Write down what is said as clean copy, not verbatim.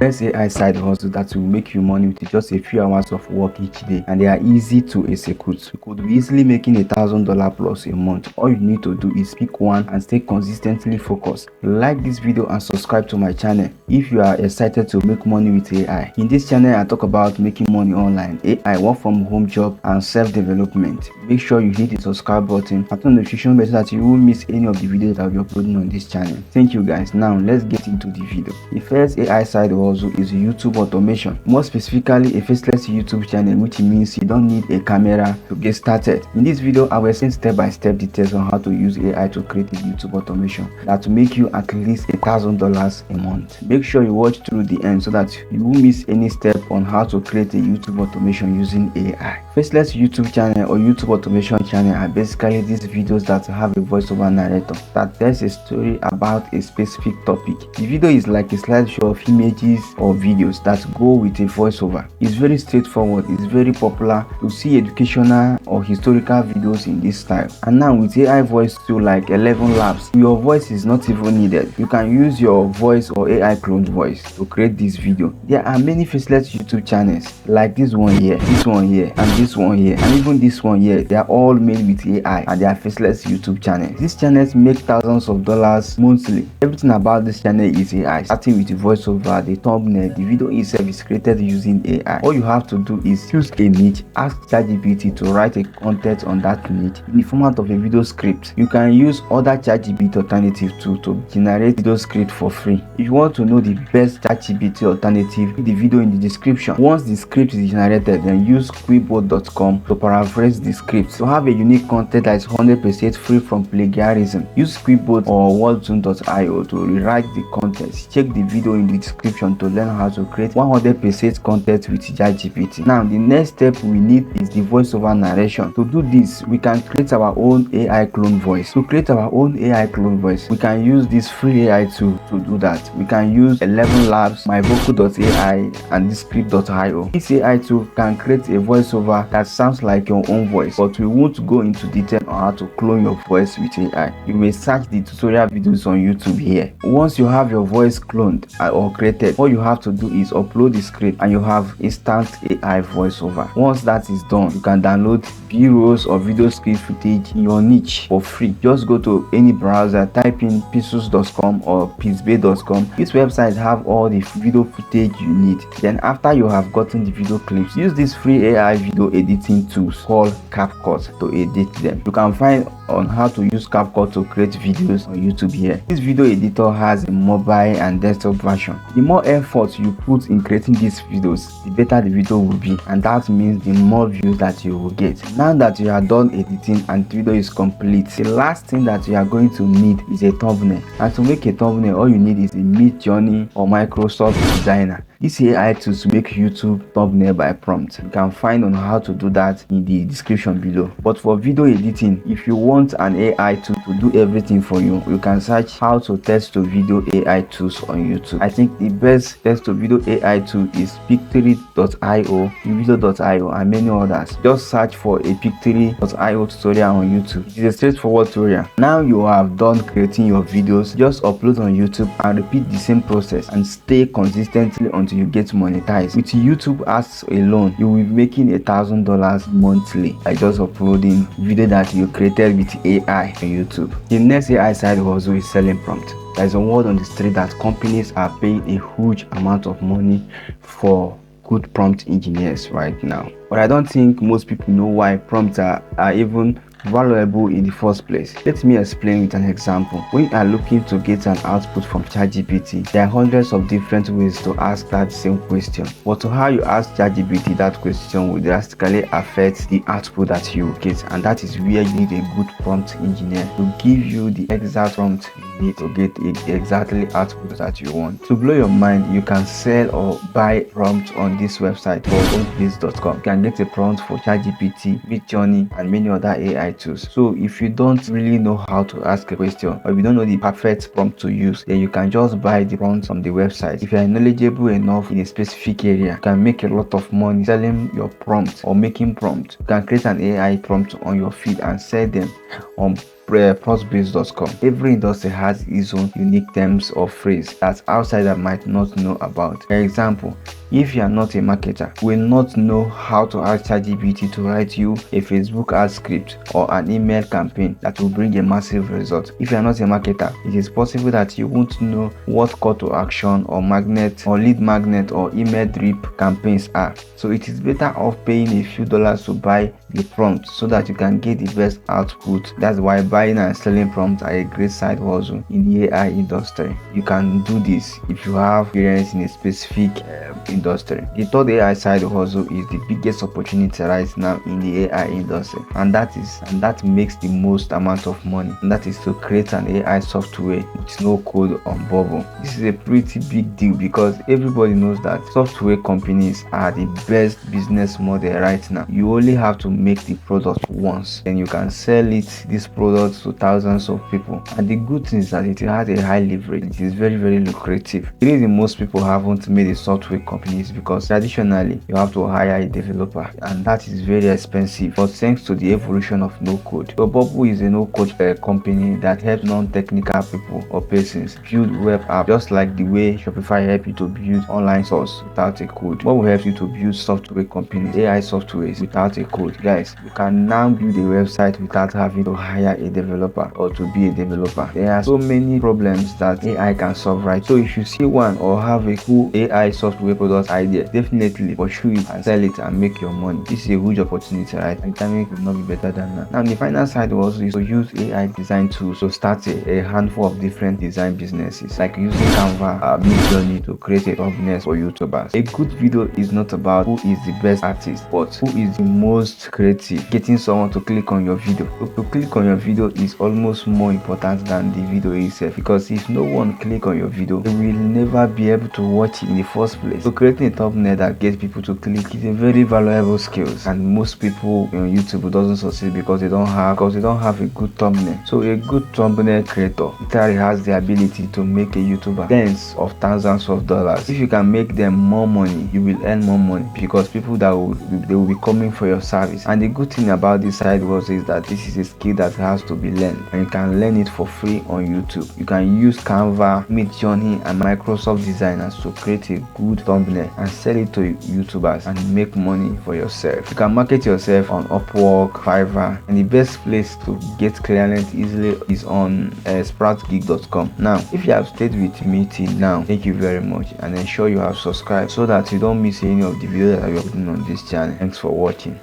Best AI side hustle that will make you money with just a few hours of work each day, and they are easy to execute. You could be easily making $1,000 plus a month. All you need to do is pick one and stay consistently focused. Like this video and subscribe to my channel if you are excited to make money with AI. In this channel, I talk about making money online, AI, work from home job, and self-development. Make sure you hit the subscribe button and turn the notification bell so that you won't miss any of the videos that I'll be uploading on this channel. Thank you guys. Now let's get into the video. The first AI side hustle is YouTube automation. More specifically, a faceless YouTube channel, which means you don't need a camera to get started. In this video, I will explain step-by-step details on how to use AI to create a YouTube automation that will make you at least $1,000 a month. Make sure you watch through the end so that you won't miss any step on how to create a YouTube automation using AI. Faceless YouTube channel or YouTube automation channel are basically these videos that have a voiceover narrator that tells a story about a specific topic. The video is like a slideshow of images or videos that go with a voiceover. It's very straightforward. It's very popular to see educational or historical videos in this style. And now with AI voice tool like 11 Labs, your voice is not even needed. You can use your voice or AI cloned voice to create this video. There are many faceless YouTube channels like this one here, and this one here, and even this one here. They are all made with AI and they are faceless YouTube channels. These channels make thousands of dollars monthly. Everything about this channel is AI, starting with the voiceover, the thumbnail. The video itself is created using AI. All you have to do is choose a niche, ask ChatGPT to write a content on that niche in the format of a video script. You can use other ChatGPT alternative to generate video script for free. If you want to know the best ChatGPT alternative, read the video in the description. Once the script is generated, then use Squidboard.com to paraphrase the script. To have a unique content that is 100% free from plagiarism, use Squidboard or WordZone.io to rewrite the content. Check the video in the description to learn how to create 100% content with ChatGPT. Now, the next step we need is the voiceover narration. To do this, we can create our own AI clone voice. To create our own AI clone voice, we can use this free AI tool to do that. We can use 11 Labs, myvocal.ai, and Descript.io. This AI tool can create a voiceover that sounds like your own voice, but we won't go into detail on how to clone your voice with AI. You may search the tutorial videos on YouTube here. Once you have your voice cloned or created, all you have to do is upload the script and you have instant AI voiceover. Once that is done, you can download B-rolls or video script footage in your niche for free. Just go to any browser, type in pixels.com or pixbay.com. These websites have all the video footage you need. Then after you have gotten the video clips, use this free AI video editing tools called CapCut to edit them. You can find on how to use CapCut to create videos on YouTube here. This video editor has a mobile and desktop version. The more effort you put in creating these videos, the better the video will be, and that means the more views that you will get. Now that you are done editing and the video is complete, the last thing that you are going to need is a thumbnail. And to make a thumbnail, all you need is a Midjourney or Microsoft Designer. This AI tools make YouTube thumbnail by prompt. You can find on how to do that in the description below. But for video editing, if you want an AI tool to do everything for you, you can search how to text to video AI tools on YouTube. I think the best text to video AI tool is Pictory.io, Video.io, and many others. Just search for a Pictory.io tutorial on YouTube. It is a straightforward tutorial. Now you have done creating your videos, just upload on YouTube and repeat the same process and stay consistently until you get monetized. With YouTube ads alone, you will be making $1,000 monthly by just uploading video that you created with AI on YouTube. The next AI side hustle is selling prompt. There is a word on the street that companies are paying a huge amount of money for good prompt engineers right now. But I don't think most people know why prompts are even valuable in the first place. Let me explain with an example. When you are looking to get an output from ChatGPT, there are hundreds of different ways to ask that same question. But to how you ask ChatGPT that question will drastically affect the output that you get, and that is where you need a good prompt engineer to give you the exact prompt you need to get the exactly output that you want. To blow your mind, you can sell or buy prompts on this website called ownplace.com. You can get a prompt for ChatGPT, Midjourney, and many other AI tools. So if you don't really know how to ask a question, or if you don't know the perfect prompt to use, then you can just buy the prompts from the website. If you are knowledgeable enough in a specific area, you can make a lot of money selling your prompt or making prompts. You can create an AI prompt on your feed and sell them on Prosbase.com. Every industry has its own unique terms of phrase that outsiders might not know about. For example, if you are not a marketer, you will not know how to ask ChatGPT to write you a Facebook ad script or an email campaign that will bring a massive result. If you are not a marketer, it is possible that you won't know what call to action or magnet or lead magnet or email drip campaigns are. So it is better off paying a few dollars to buy the prompt so that you can get the best output. That's why buying and selling prompts are a great side hustle in the AI industry. You can do this if you have experience in a specific industry. The third AI side hustle is the biggest opportunity right now in the AI industry, and that makes the most amount of money, and that is to create an AI software with no code on Bubble. This is a pretty big deal because everybody knows that software companies are the best business model right now. You only have to make the product once, then you can sell this product to thousands of people. And the good thing is that it has a high leverage. It is very, very lucrative. The reason most people haven't made a software company is because traditionally you have to hire a developer, and that is very expensive. But thanks to the evolution of no code, so Bubble is a no code company that helps non-technical people or persons build web apps, just like the way Shopify helps you to build online stores without a code. Bubble helps you to build software companies, AI softwares without a code. Guys, you can now build a website without having to hire a developer or to be a developer. There are so many problems that AI can solve, right? So if you see one or have a cool AI software product idea, definitely pursue it and sell it and make your money. This is a huge opportunity, right? And timing could not be better than that. Now the final side also is to use AI design tools to start a handful of different design businesses, like using Canva, Midjourney to create a thumbnail for YouTubers. A good video is not about who is the best artist, but who is the most creative. Getting someone to click on your video. To click on your video is almost more important than the video itself, because if no one click on your video, they will never be able to watch it in the first place. So creating a thumbnail that gets people to click is a very valuable skill, and most people on YouTube doesn't succeed because they don't have a good thumbnail. So a good thumbnail creator literally has the ability to make a YouTuber tens of thousands of dollars. If you can make them more money, you will earn more money, because people they will be coming for your service. And the good thing about this side was is that this is a skill that has to be learned, and you can learn it for free on YouTube. You can use Canva, Midjourney, and Microsoft designers to create a good thumbnail and sell it to YouTubers and make money for yourself. You can market yourself on Upwork, Fiverr, and the best place to get clients easily is on Sproutgeek.com. Now, if you have stayed with me till now, thank you very much, and ensure you have subscribed so that you don't miss any of the videos that we are putting on this channel. Thanks for watching.